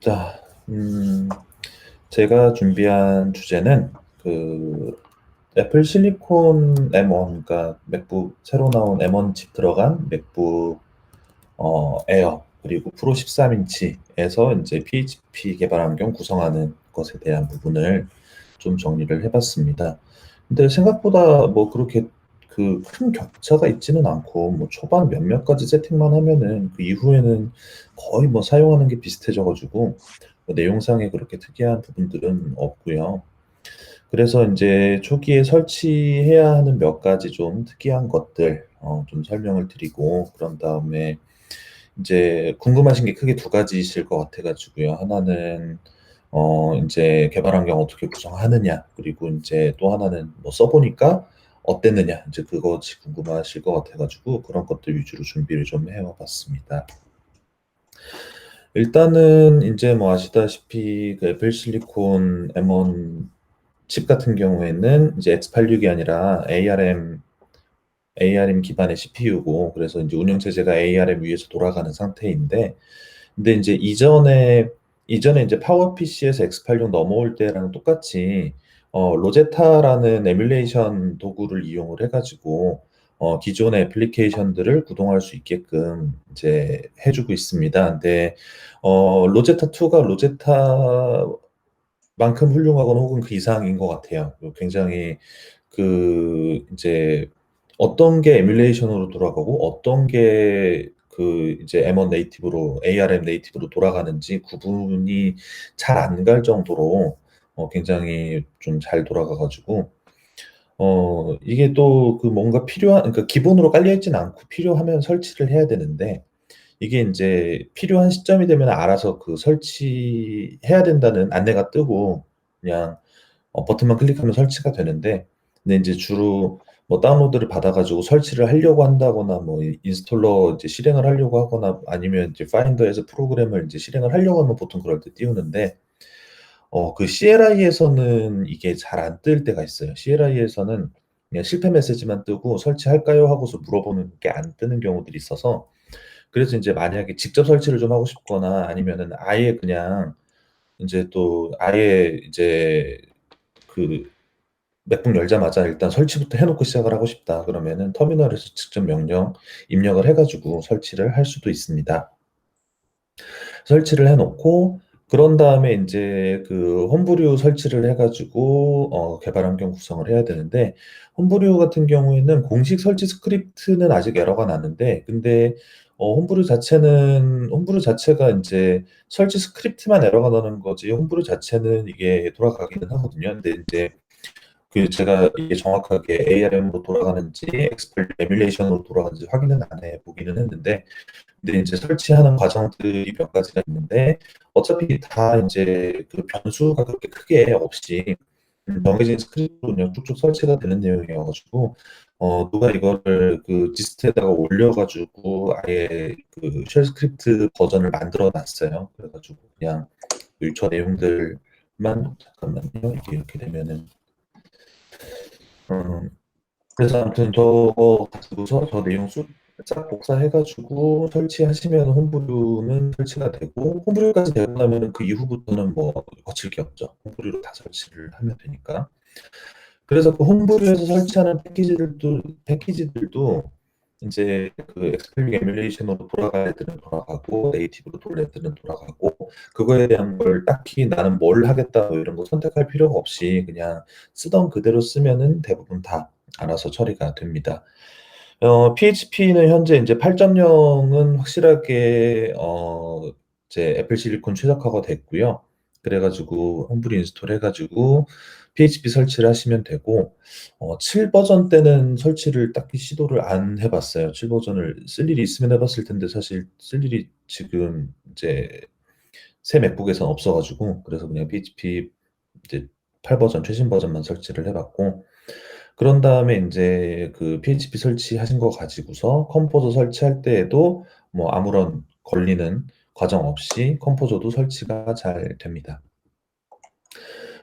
자, 제가 준비한 주제는 그 애플 실리콘 M1, 그러니까 맥북 새로 나온 M1 칩 들어간 맥북 에어 그리고 프로 13인치에서 이제 PHP 개발 환경 구성하는 것에 대한 부분을 좀 정리를 해봤습니다. 근데 생각보다 뭐 그렇게 그 큰 격차가 있지는 않고 뭐 초반 몇몇 가지 세팅만 하면은 그 이후에는 거의 뭐 사용하는 게 비슷해져가지고 뭐 내용상에 그렇게 특이한 부분들은 없고요. 그래서 이제 초기에 설치해야 하는 몇 가지 좀 특이한 것들 좀 설명을 드리고 그런 다음에 이제 궁금하신 게 크게 두 가지이실 것 같아가지고요. 하나는 이제 개발 환경 어떻게 구성하느냐, 그리고 이제 또 하나는 뭐 써보니까 어땠느냐, 이제 그것이 궁금하실 것 같아가지고 그런 것들 위주로 준비를 좀 해와봤습니다. 일단은 이제 뭐 아시다시피 그 애플 실리콘 M1 칩 같은 경우에는 이제 X86이 아니라 ARM 기반의 CPU고, 그래서 이제 운영 체제가 ARM 위에서 돌아가는 상태인데, 근데 이제 이전에 이제 파워 PC에서 X86 넘어올 때랑 똑같이 로제타라는 에뮬레이션 도구를 이용을 해가지고 기존의 애플리케이션들을 구동할 수 있게끔 이제 해주고 있습니다. 근데 로제타 2가 로제타만큼 훌륭하거나 혹은 그 이상인 것 같아요. 굉장히 그 이제 어떤 게 에뮬레이션으로 돌아가고 어떤 게 그 이제 M1 네이티브로 ARM 네이티브로 돌아가는지 구분이 잘 안 갈 정도로 굉장히 좀 잘 돌아가가지고 이게 또 그 뭔가 필요한, 그러니까 기본으로 깔려 있진 않고 필요하면 설치를 해야 되는데, 이게 이제 필요한 시점이 되면 알아서 그 설치해야 된다는 안내가 뜨고 그냥 버튼만 클릭하면 설치가 되는데, 근데 이제 주로 뭐 다운로드를 받아가지고 설치를 하려고 한다거나 뭐 인스톨러 이제 실행을 하려고 하거나 아니면 이제 파인더에서 프로그램을 이제 실행을 하려고 하면 보통 그럴 때 띄우는데, 그 CLI에서는 이게 잘 안 뜰 때가 있어요. CLI에서는 그냥 실패 메시지만 뜨고 설치할까요? 하고서 물어보는 게 안 뜨는 경우들이 있어서, 그래서 이제 만약에 직접 설치를 좀 하고 싶거나 아니면은 아예 그냥 이제 또 아예 이제 그 맥북 열자마자 일단 설치부터 해놓고 시작을 하고 싶다, 그러면은 터미널에서 직접 명령 입력을 해가지고 설치를 할 수도 있습니다. 설치를 해놓고 그런 다음에 이제 그 홈브류 설치를 해가지고 개발 환경 구성을 해야 되는데, 홈브류 같은 경우에는 공식 설치 스크립트는 아직 에러가 나는데, 근데 홈브류 자체가 이제 설치 스크립트만 에러가 나는 거지 홈브류 자체는 이게 돌아가기는 하거든요. 근데 이제 그 제가 이게 정확하게 ARM으로 돌아가는지 엑스플 에뮬레이션으로 돌아가는지 확인은 안 해보기는 했는데, 근데 이제 설치하는 과정들이 몇 가지가 있는데 어차피 다 이제 그 변수가 그렇게 크게 없이 정해진 스크립트로 그냥 쭉쭉 설치가 되는 내용이어가지고 누가 이거를 그 디스트에다가 올려가지고 아예 그 쉘 스크립트 버전을 만들어 놨어요. 그래가지고 그냥 유저 내용들만, 잠깐만요. 이게 이렇게 되면은 음, 그래서 아무튼 저거 가지고서 저 내용 싹 복사해가지고 설치하시면 홈브류는 설치가 되고, 홈브류까지 되고 나면은 그 이후부터는 뭐 거칠 게 없죠. 홈브류로 다 설치를 하면 되니까. 그래서 그 홈브류에서 설치하는 패키지들도 이제 그 엑스플릭 에뮬레이션으로 돌아갈 애들은 돌아가고 네이티브로 돌릴 애들은 돌아가고, 그거에 대한 걸 딱히 나는 뭘 하겠다 뭐 이런 거 선택할 필요가 없이 그냥 쓰던 그대로 쓰면은 대부분 다 알아서 처리가 됩니다. PHP는 현재 이제 8.0은 확실하게 이제 애플 실리콘 최적화가 됐고요. 그래가지고 홈브리 인스톨 해가지고 PHP 설치를 하시면 되고, 7 버전 때는 설치를 딱히 시도를 안 해봤어요. 7 버전을 쓸 일이 있으면 해봤을 텐데 사실 쓸 일이 지금 이제 새 맥북에선 없어가지고, 그래서 그냥 PHP 이제 8 버전 최신 버전만 설치를 해봤고, 그런 다음에 이제 그 PHP 설치하신 거 가지고서 컴포저 설치할 때에도 뭐 아무런 걸리는 과정 없이 컴포저도 설치가 잘 됩니다.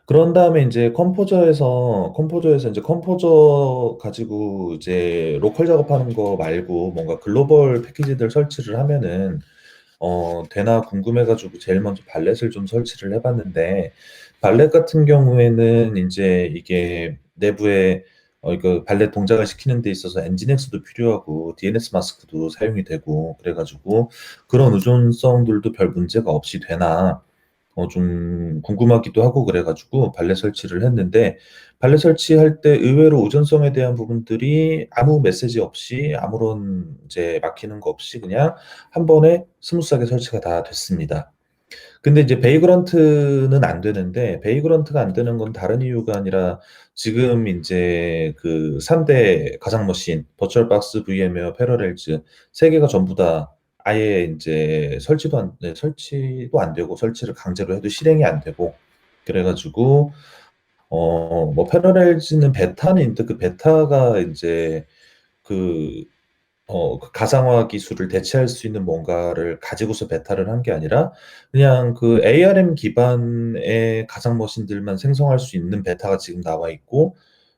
그런 다음에 이제 컴포저에서 이제 컴포저 가지고 이제 로컬 작업하는 거 말고 뭔가 글로벌 패키지들 설치를 하면은 되나 궁금해 가지고 제일 먼저 발렛을 좀 설치를 해 봤는데, 발렛 같은 경우에는 인제 이게 내부에 이거 발렛 동작을 시키는 데 있어서 엔지닉스도 필요하고 DNS 마스크도 사용이 되고 그래 가지고 그런 의존성들도 별 문제가 없이 되나 좀 궁금하기도 하고 그래 가지고 발렛 설치를 했는데, 발렛 설치할 때 의외로 의존성에 대한 부분들이 아무 메시지 없이 아무런 이제 막히는 거 없이 그냥 한 번에 스무스하게 설치가 다 됐습니다. 근데 이제 베이그런트는 안 되는데, 베이그런트가 안 되는 건 다른 이유가 아니라 지금 인제 그 3대 가상 머신 버추얼박스, VM웨어, 패러렐즈 세 개가 전부 다 아예 인제 설치도 안 되고 설치를 강제로 해도 실행이 안 되고 그래 가지고 뭐 패러렐즈는 베타는 있는데, 그 베타가 인제 그 그 가상화 기술을 대체할 수 있는 뭔가를 가지고서 베타를 한 게 아니라 그냥 그 ARM 기반의 가상 머신들만 생성할 수 있는 베타가 지금 나와 있고,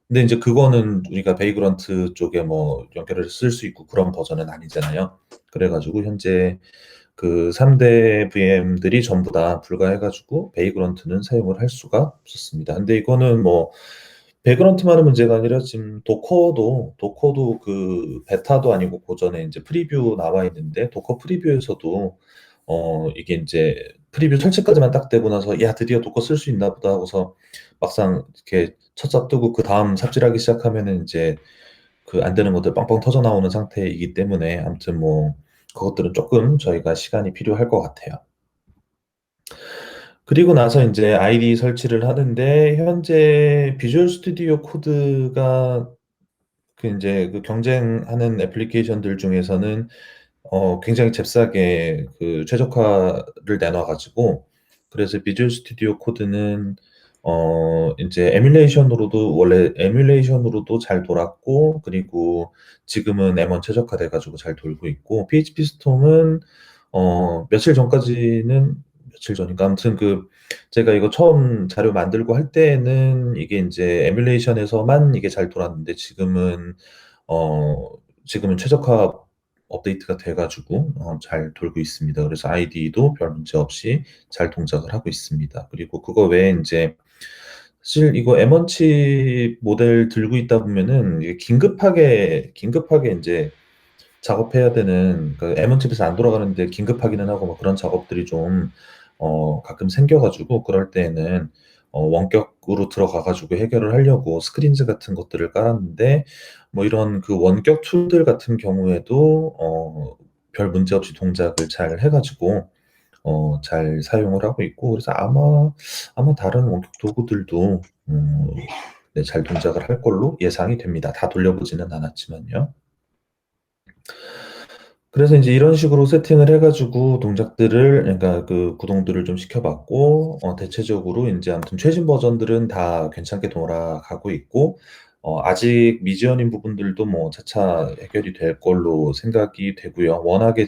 근데 인제 그거는 우리가 베이그런트 쪽에 뭐 연결해서 쓸 수 있고 그런 버전은 아니잖아요. 그래 가지고 현재 그 3대 VM들이 전부 다 불가해 가지고 베이그런트는 사용을 할 수가 없었습니다. 근데 이거는 뭐 베이그런트만의 문제가 아니라 지금 도커도 그 베타도 아니고 고전에 인제 프리뷰 나와 있는데, 도커 프리뷰에서도 이게 인제 프리뷰 설치까지만 딱 되고 나서 '야, 드디어 도커 쓸 수 있나 보다.' 하고서 막상 이렇게 첫삽 뜨고 그다음 삽질하기 시작하면은 인제 그 안 되는 것들 빵빵 터져 나오는 상태이기 때문에, 아무튼 뭐 그것들은 쪼끔 저희가 시간이 필요할 것 같아요. 그리고 나서 인제 아이디 설치를 하는데, 현재 비주얼 스튜디오 코드가 그 인제 그 경쟁하는 애플리케이션들 중에서는 굉장히 잽싸게 그 최적화를 내놔 가지고, 그래서 비주얼 스튜디오 코드는 인제 에뮬레이션으로도 잘 돌았고, 그리고 지금은 M1 최적화돼 가지고 잘 돌고 있고, PHP 스톰은 며칠 전인가 아무튼 제가 이거 처음 자료 만들고 할 때에는 이게 인제 에뮬레이션에서만 이게 잘 돌았는데, 어 지금은 최적화 업데이트가 돼 가지고 잘 돌고 있습니다. 그래서 아이디도 별 문제 없이 잘 동작을 하고 있습니다. 그리고 그거 외에 인제 사실 이거 M1 칩 모델 들고 있다 보면은 이게 긴급하게 인제 작업해야 되는, 그 M1 칩에서 안 돌아가는데 긴급하기는 하고 뭐 그런 작업들이 좀 가끔 생겨 가지고, 그럴 때에는 원격으로 들어가 가지고 해결을 하려고 스크린즈 같은 것들을 깔았는데, 뭐 이런 그 원격 툴들 같은 경우에도 별 문제 없이 동작을 잘 해 가지고 잘 사용을 하고 있고, 그래서 아마 다른 원격 도구들도 네, 잘 동작을 할 걸로 예상이 됩니다. 다 돌려보지는 않았지만요. 그래서 인제 이런 식으로 세팅을 해 가지고 동작들을, 그러니까 그 구동들을 좀 시켜 봤고, 대체적으로 인제 아무튼 최신 버전들은 다 괜찮게 돌아가고 있고, 아직 미지연인 부분들도 뭐 차차 해결이 될 걸로 생각이 되고요. 워낙에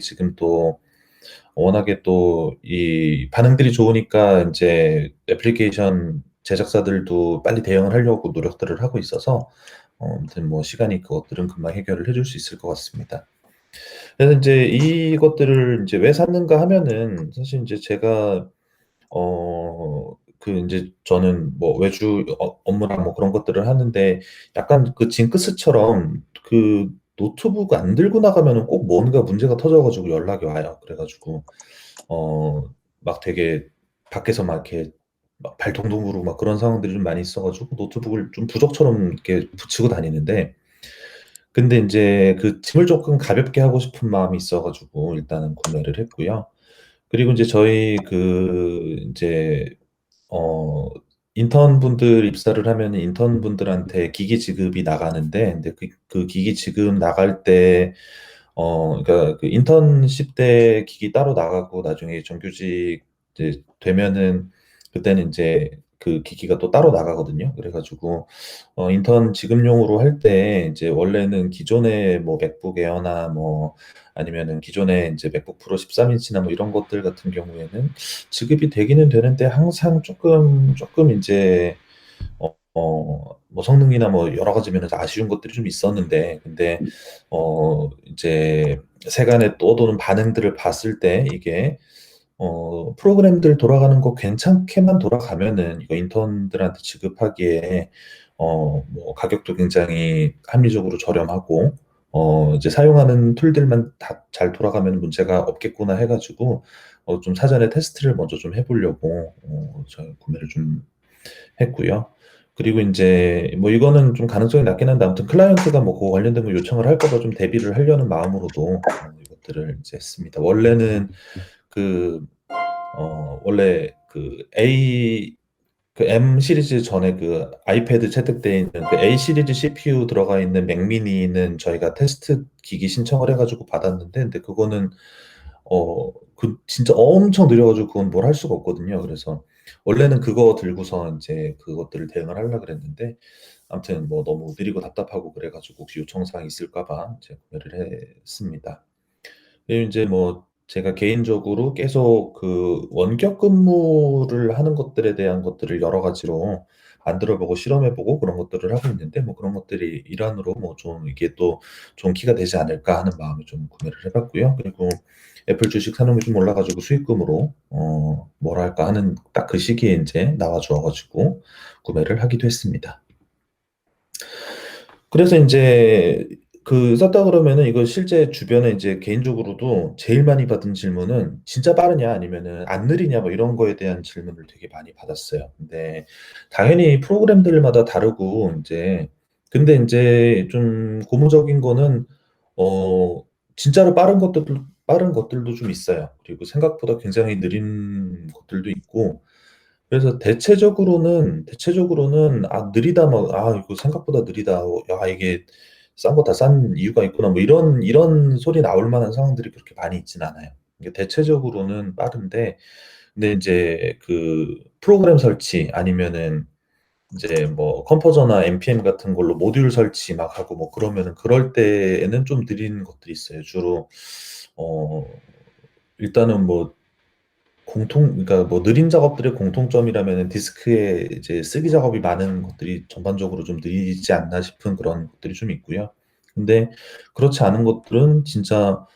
또 이 반응들이 좋으니까 인제 애플리케이션 제작사들도 빨리 대응을 하려고 노력들을 하고 있어서 아무튼 뭐 시간이 그것들은 금방 해결을 해줄 수 있을 것 같습니다. 그래서 인제 이것들을 인제 왜 샀는가 하면은, 사실 인제 제가 인제 저는 뭐 외주 업무랑 뭐 그런 것들을 하는데, 약간 그 징크스처럼 그 노트북 안 들고 나가면은 꼭 뭔가 문제가 터져 가지고 연락이 와요. 그래 가지고 어 막 되게 밖에서 막 이렇게 막 발동동구르고 막 그런 상황들이 좀 많이 있어 가지고 노트북을 좀 부적처럼 이렇게 붙이고 다니는데, 근데 인제 그 짐을 쪼끔 가볍게 하고 싶은 마음이 있어 가지고 일단은 구매를 했고요. 그리고 인제 저희 인제 어 인턴분들 입사를 하면은 인턴분들한테 기기 지급이 나가는데, 근데 그 기기 지급 나갈 때 그러니까 그 인턴십 때 기기 따로 나가고 나중에 정규직 이제 되면은 그때는 인제 그 기기가 또 따로 나가거든요. 그래 가지고 인턴 지급용으로 할 때 인제 원래는 기존의 뭐 맥북 에어나 뭐 아니면은 기존에 인제 맥북 프로 13 인치나 뭐 이런 것들 같은 경우에는 지급이 되기는 되는데, 항상 쪼끔 인제 뭐 성능이나 뭐 여러 가지 면에서 아쉬운 것들이 좀 있었는데, 근데 이제 세간에 떠도는 반응들을 봤을 때 이게 프로그램들 돌아가는 거 괜찮게만 돌아가면은 이거 인턴들한테 지급하기에 뭐 가격도 굉장히 합리적으로 저렴하고 이제 사용하는 툴들만 다 잘 돌아가면 문제가 없겠구나 해가지고 좀 사전에 테스트를 먼저 좀 해보려고 저 구매를 좀 했고요. 그리고 이제 뭐 이거는 좀 가능성이 낮긴 한데, 아무튼 클라이언트가 뭐 그거 관련된 거 요청을 할까 봐 좀 대비를 하려는 마음으로도 이것들을 이제 했습니다. 원래는 그 원래 그 M 시리즈 전에 그 아이패드 채택돼 있는 그 A 시리즈 CPU 들어가 있는 맥미니는 저희가 테스트 기기 신청을 해가지고 받았는데, 근데 그거는 그 진짜 엄청 느려가지고 그건 뭘 할 수가 없거든요. 그래서 원래는 그거 들고서 이제 그것들을 대응을 하려고 그랬는데, 아무튼 뭐 너무 느리고 답답하고 그래가지고 혹시 요청사항 있을까 봐 이제 구매를 했습니다. 그리고 이제 뭐 제가 개인적으로 계속 그 원격 근무를 하는 것들에 대한 것들을 여러 가지로 만들어 보고 실험해 보고 그런 것들을 하고 있는데, 뭐 그런 것들이 일환으로 뭐 좀 이게 또 좋은 키가 되지 않을까 하는 마음에 좀 구매를 해 봤고요. 그리고 애플 주식 사놓은 게 좀 올라 가지고 수익금으로 뭐랄까 하는 딱 그 시기에 인제 나와 주어 가지고 구매를 하기도 했습니다. 그래서 인제 썼다 그러면은 이거 실제 주변에 인제 개인적으로도 제일 많이 받은 질문은 "진짜 빠르냐?" 아니면은 "안 느리냐?" 뭐 이런 거에 대한 질문을 되게 많이 받았어요. 근데 당연히 프로그램들마다 다르고 인제, 근데 인제 좀 고무적인 거는 어 진짜로 빠른 것들도 좀 있어요. 그리고 생각보다 굉장히 느린 것들도 있고, 그래서 대체적으로는 '아 느리다.' 막 '아 이거 생각보다 느리다.' 야 이게 싼 거 다 싼 이유가 있구나.' 뭐 이런 소리 나올 만한 상황들이 그렇게 많이 있진 않아요. 이게 대체적으로는 빠른데, 근데 인제 프로그램 설치 아니면은 이제 뭐 컴포저나 npm 같은 걸로 모듈 설치 막 하고 뭐 그러면은 그럴 때에는 좀 느린 것들이 있어요. 주로 어 일단은 뭐 그러니까 뭐 느린 작업들의 공통점이라면은 디스크에 이제 쓰기 작업이 많은 것들이 전반적으로 좀 느리지 않나 싶은 그런 것들이 좀 있고요. 근데 그렇지 않은 것들은 진짜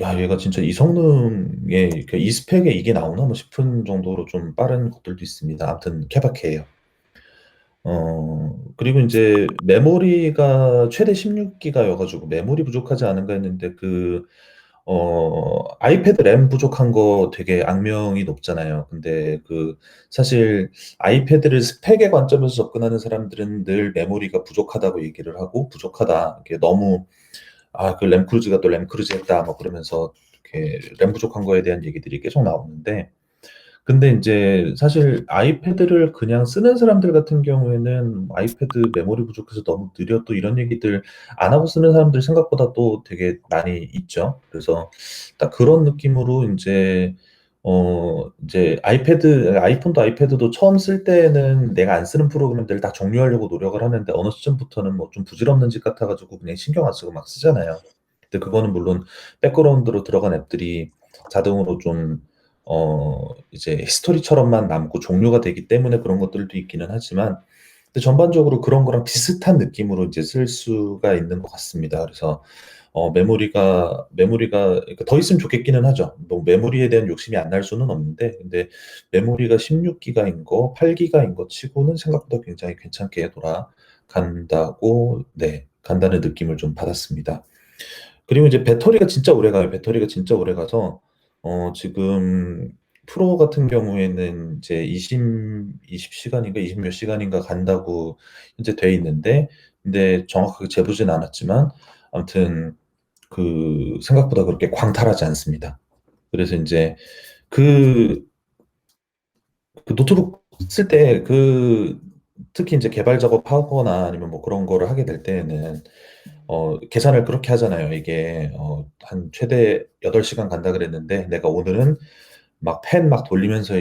'야 얘가 진짜 이 성능에 이 스펙에 이게 나오나?' 뭐 싶은 정도로 좀 빠른 것들도 있습니다. 아무튼 케바케예요. 그리고 인제 메모리가 최대 16 기가여 가지고 '메모리 부족하지 않은가.' 했는데 아이패드 램 부족한 거 되게 악명이 높잖아요. 근데 사실 아이패드를 스펙의 관점에서 접근하는 사람들은 늘 메모리가 부족하다고 얘기를 하고, 부족하다. 이게 너무 램 크루즈가 또 램 크루즈했다 뭐 그러면서 이렇게 램 부족한 거에 대한 얘기들이 계속 나오는데, 근데 인제 사실 아이패드를 그냥 쓰는 사람들 같은 경우에는 아이패드 메모리 부족해서 너무 느려 또 이런 얘기들 안 하고 쓰는 사람들 생각보다 또 되게 많이 있죠. 그래서 딱 그런 느낌으로 인제 아이폰도 아이패드도 처음 쓸 때는 내가 안 쓰는 프로그램들을 다 정리하려고 노력을 하는데, 어느 시점부터는 뭐 좀 부질없는 짓 같아 가지고 그냥 신경 안 쓰고 막 쓰잖아요. 근데 그거는 물론 백그라운드로 들어간 앱들이 자동으로 좀 이제 히스토리처럼만 남고 종료가 되기 때문에 그런 것들도 있기는 하지만, 근데 전반적으로 그런 거랑 비슷한 느낌으로 이제 쓸 수가 있는 것 같습니다. 그래서 메모리가 그러니까 더 있으면 좋겠기는 하죠. 뭐 메모리에 대한 욕심이 안 날 수는 없는데, 근데 메모리가 16 기가인 거, 8 기가인 거 치고는 생각보다 굉장히 괜찮게 돌아간다고, 네, 간다는 느낌을 좀 받았습니다. 그리고 이제 배터리가 진짜 오래가요. 배터리가 진짜 오래가서 지금 프로 같은 경우에는 이제 20 시간인가 20 몇 시간인가 간다고 현재 돼 있는데, 근데 정확하게 재보진 않았지만 아무튼 생각보다 그렇게 광탈하지 않습니다. 그래서 인제 그 노트북 쓸 때 특히 인제 개발 작업하거나 아니면 뭐 그런 거를 하게 될 때에는 계산을 그렇게 하잖아요. 이게 한 최대 8 시간 간다 그랬는데, 내가 오늘은 막 펜 막 돌리면서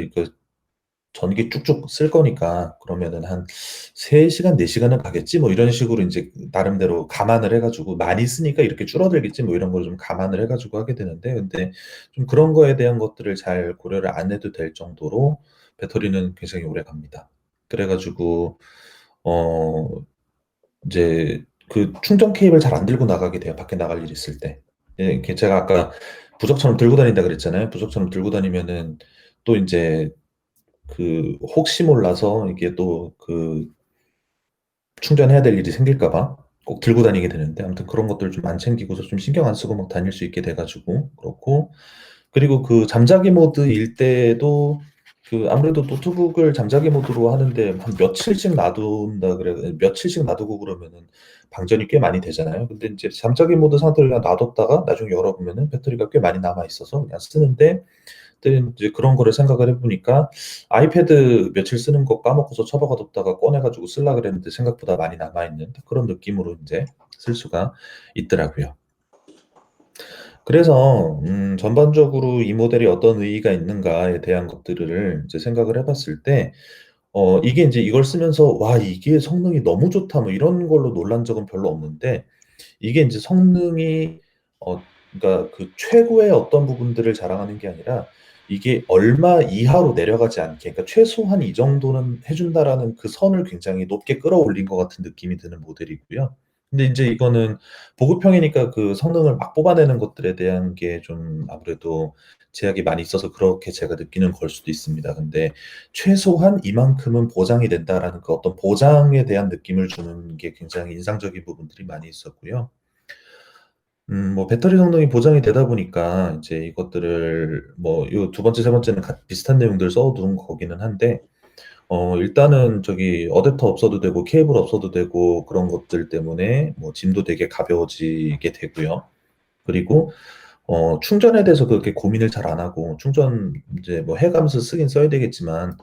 전기 쭉쭉 쓸 거니까 그러면은 한 3 시간, 4 시간은 가겠지 뭐 이런 식으로 인제 나름대로 감안을 해 가지고, 많이 쓰니까 이렇게 줄어들겠지 뭐 이런 걸 좀 감안을 해 가지고 하게 되는데, 근데 좀 그런 거에 대한 것들을 잘 고려를 안 해도 될 정도로 배터리는 굉장히 오래갑니다. 그래 가지고 어 이제 그 충전 케이블 잘 안 들고 나가게 돼요. 밖에 나갈 일 있을 때. 예, 이렇게 제가 아까 부적처럼 들고 다닌다 그랬잖아요. 부적처럼 들고 다니면은 또 인제 그 혹시 몰라서 이게 또 그 충전해야 될 일이 생길까 봐 꼭 들고 다니게 되는데, 아무튼 그런 것들 좀 안 챙기고서 좀 신경 안 쓰고 막 다닐 수 있게 돼 가지고 그렇고, 그리고 그 잠자기 모드일 때도 그 아무래도 노트북을 잠자기 모드로 하는데 한 며칠씩 놔둔다 그래 며칠씩 놔두고 그러면은 방전이 꽤 많이 되잖아요. 근데 인제 잠자기 모드 상태로 그냥 놔뒀다가 나중에 열어보면은 배터리가 꽤 많이 남아 있어서 그냥 쓰는데, 근데 인제 그런 거를 생각을 해 보니까 아이패드 며칠 쓰는 거 까먹고서 처박아 뒀다가 꺼내 가지고 쓸라 그랬는데 생각보다 많이 남아 있는 그런 느낌으로 인제 쓸 수가 있더라고요. 그래서 전반적으로 이 모델이 어떤 의의가 있는가에 대한 것들을 이제 생각을 해 봤을 때, 이게 인제 이걸 쓰면서 '와 이게 성능이 너무 좋다.' 뭐 이런 걸로 놀란 적은 별로 없는데, 이게 인제 성능이 어 그러니까 그 최고의 어떤 부분들을 자랑하는 게 아니라 이게 얼마 이하로 내려가지 않게, 그러니까 '최소한 이 정도는 해 준다.'라는 그 선을 굉장히 높게 끌어올린 것 같은 느낌이 드는 모델이고요. 근데 인제 이거는 보급형이니까 그 성능을 막 뽑아내는 것들에 대한 게 좀 아무래도 제약이 많이 있어서 그렇게 제가 느끼는 걸 수도 있습니다. 근데 '최소한 이만큼은 보장이 된다.'라는 그 어떤 보장에 대한 느낌을 주는 게 굉장히 인상적인 부분들이 많이 있었고요. 뭐 배터리 성능이 보장이 되다 보니까 인제 이것들을 뭐 요 두 번째, 세 번째는 비슷한 내용들을 써 둔 거기는 한데, 일단은 저기 어댑터 없어도 되고 케이블 없어도 되고 그런 것들 때문에 뭐 짐도 되게 가벼워지게 되고요. 그리고 충전에 대해서 그렇게 고민을 잘 안 하고, 충전 인제 뭐 해 가면서 쓰긴 써야 되겠지만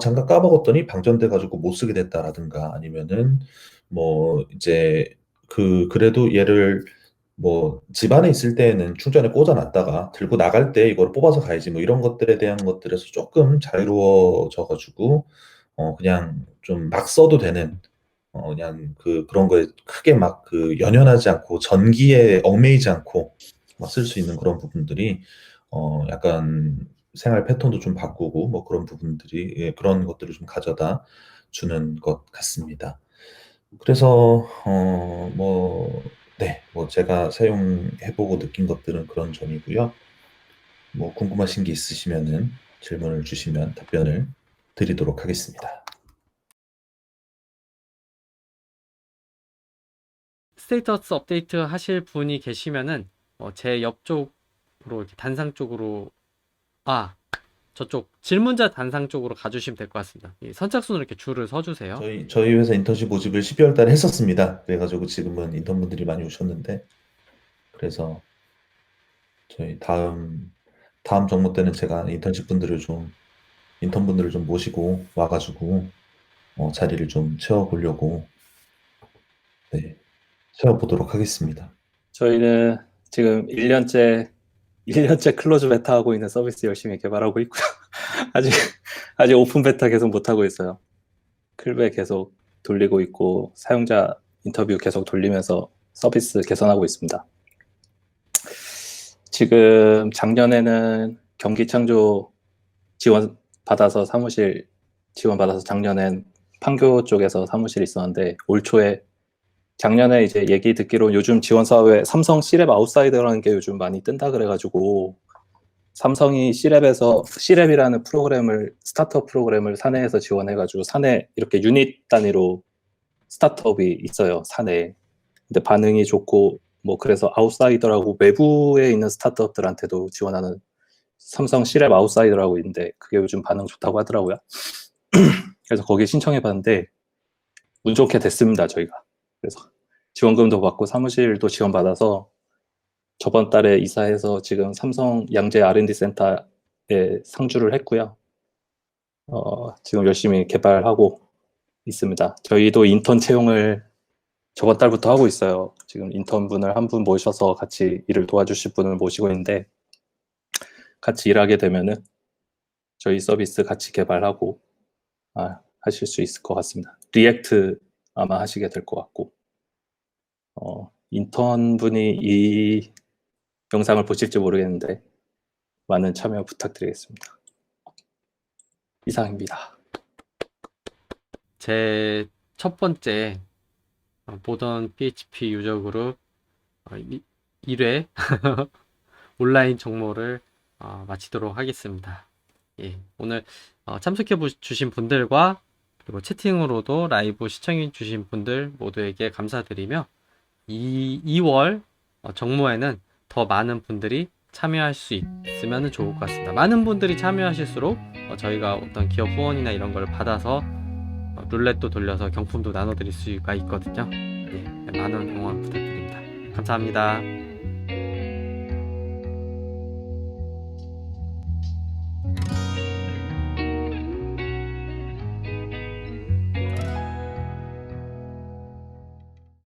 잠깐 까먹었더니 방전돼 가지고 못 쓰게 됐다라든가, 아니면은 뭐 이제 그래도 얘를 뭐 집 안에 있을 때에는 충전에 꽂아 놨다가 들고 나갈 때 이거를 뽑아서 가야지 뭐 이런 것들에 대한 것들에서 쪼끔 자유로워져 가지고 그냥 좀 막 써도 되는, 그냥 그런 거에 크게 막 연연하지 않고 전기에 얽매이지 않고 막 쓸 수 있는 그런 부분들이, 약간 생활 패턴도 좀 바꾸고 뭐 그런 부분들이, 예 그런 것들을 좀 가져다 주는 것 같습니다. 그래서 네 뭐 제가 사용해 보고 느낀 것들은 그런 점이고요. 뭐 궁금하신 게 있으시면은 질문을 주시면 답변을 드리도록 하겠습니다. 스테이터스 업데이트 하실 분이 계시면은 제 옆쪽으로 이렇게 단상 쪽으로, 아 저쪽 질문자 단상 쪽으로 가주시면 될 것 같습니다. 이 선착순으로 이렇게 줄을 서주세요. 저희 회사 인턴십 모집을 12월 달에 했었습니다. 그래 가지고 지금은 인턴분들이 많이 오셨는데, 그래서 저희 다음 정모 때는 제가 인턴분들을 좀 모시고 와 가지고 자리를 좀 채워 보려고, 네 채워 보도록 하겠습니다. 저희는 지금 1년째 클로즈 베타 하고 있는 서비스 열심히 개발하고 있고요. 아직 오픈 베타 계속 못 하고 있어요. 클베 계속 돌리고 있고 사용자 인터뷰 계속 돌리면서 서비스 개선하고 있습니다. 지금 작년에는 경기 창조 사무실 지원 받아서 작년엔 판교 쪽에서 사무실이 있었는데, 올 초에 작년에 이제 얘기 듣기로 요즘 지원 사업에 삼성 C랩 아웃사이더라는 게 요즘 많이 뜬다 그래가지고, 삼성이 C랩이라는 스타트업 프로그램을 사내에서 지원해가지고, 사내 이렇게 유닛 단위로 스타트업이 있어요, 사내에. 근데 반응이 좋고, 뭐 그래서 아웃사이더라고 외부에 있는 스타트업들한테도 지원하는 삼성 C랩 아웃사이더라고 있는데, 그게 요즘 반응 좋다고 하더라고요. 그래서 거기에 신청해 봤는데 운 좋게 됐습니다, 저희가. 그래서 지원금도 받고 사무실도 지원받아서 저번 달에 이사해서 지금 삼성 양재 R&D 센터에 상주를 했고요. 지금 열심히 개발하고 있습니다. 저희도 인턴 채용을 저번 달부터 하고 있어요. 지금 인턴분을 한 분 모셔서 같이 일을 도와주실 분을 모시고 있는데, 같이 일하게 되면은 저희 서비스 같이 개발하고 하실 수 있을 것 같습니다. 리액트 아마 하시게 될 것 같고, 인턴분이 이 영상을 보실지 모르겠는데 많은 참여 부탁드리겠습니다. 이상입니다. 제 첫 번째 모던 PHP 유저 그룹 1회 온라인 정모를 마치도록 하겠습니다. 예, 오늘 참석해 주신 분들과 그리고 채팅으로도 라이브 시청해 주신 분들 모두에게 감사드리며 2월 정모에는 더 많은 분들이 참여할 수 있으면 좋을 것 같습니다. 많은 분들이 참여하실수록 저희가 어떤 기업 후원이나 이런 걸 받아서 룰렛도 돌려서 경품도 나눠드릴 수가 있거든요. 예, 많은 응원 부탁드립니다. 감사합니다.